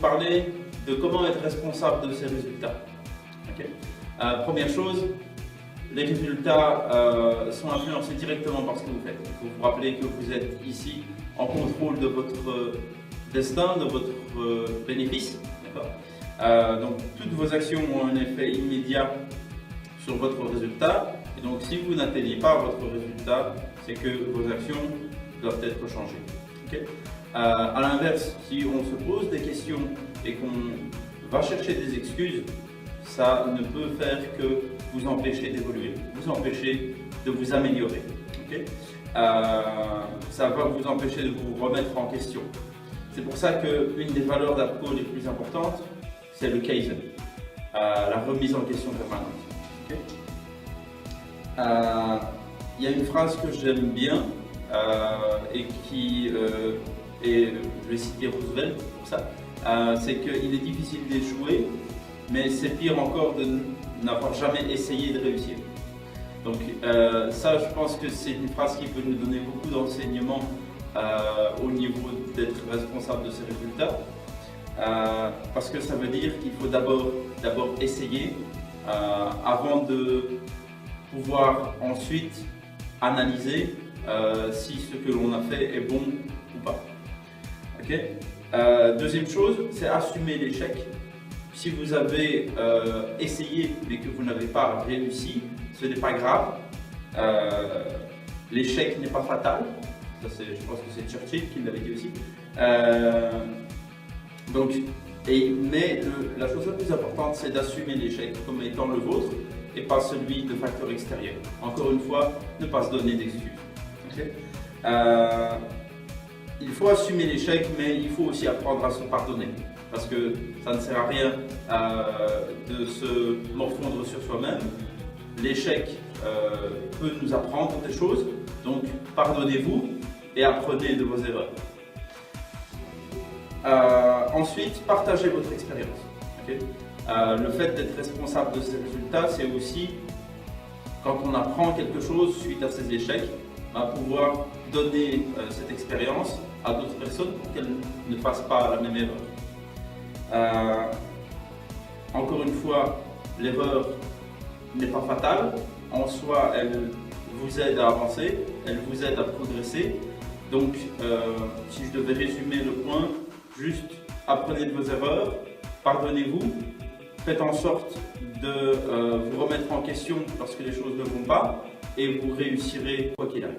parler de comment être responsable de ces résultats. Okay. Première chose, les résultats sont influencés directement par ce que vous faites. Il faut vous rappeler que vous êtes ici en contrôle de votre destin, de votre bénéfice. Donc toutes vos actions ont un effet immédiat sur votre résultat. Et donc si vous n'atteignez pas votre résultat, c'est que vos actions doivent être changées. Okay. À l'inverse, si on se pose des questions et qu'on va chercher des excuses, ça ne peut faire que vous empêcher d'évoluer, vous empêcher de vous améliorer. Okay. Ça va vous empêcher de vous remettre en question. C'est pour ça qu'une des valeurs d'APCO les plus importantes, c'est le Kaizen, la remise en question permanente. Okay. Il y a une phrase que j'aime bien et qui et je vais citer Roosevelt pour ça, c'est qu'il est difficile d'échouer, mais c'est pire encore de n'avoir jamais essayé de réussir. Donc ça, je pense que c'est une phrase qui peut nous donner beaucoup d'enseignements au niveau d'être responsable de ces résultats, parce que ça veut dire qu'il faut d'abord essayer avant de pouvoir ensuite analyser si ce que l'on a fait est bon ou pas. Okay. Deuxième chose, c'est assumer l'échec. Si vous avez essayé mais que vous n'avez pas réussi, ce n'est pas grave. L'échec n'est pas fatal. Ça, je pense que c'est Churchill qui l'avait dit aussi. Mais la chose la plus importante, c'est d'assumer l'échec comme étant le vôtre et pas celui de facteurs extérieurs. Encore une fois, ne pas se donner d'excuses. Okay. Il faut assumer l'échec, mais il faut aussi apprendre à se pardonner. Parce que ça ne sert à rien de se morfondre sur soi-même. L'échec peut nous apprendre des choses, donc pardonnez-vous et apprenez de vos erreurs. Ensuite, partagez votre expérience. Okay. Le fait d'être responsable de ces résultats, c'est aussi quand on apprend quelque chose suite à ces échecs, pouvoir donner cette expérience à d'autres personnes pour qu'elles ne fassent pas la même erreur. Encore une fois, l'erreur n'est pas fatale. En soi, elle vous aide à avancer, elle vous aide à progresser. Donc, si je devais résumer le point, juste apprenez de vos erreurs, pardonnez-vous, faites en sorte de vous remettre en question lorsque les choses ne vont pas et vous réussirez quoi qu'il arrive.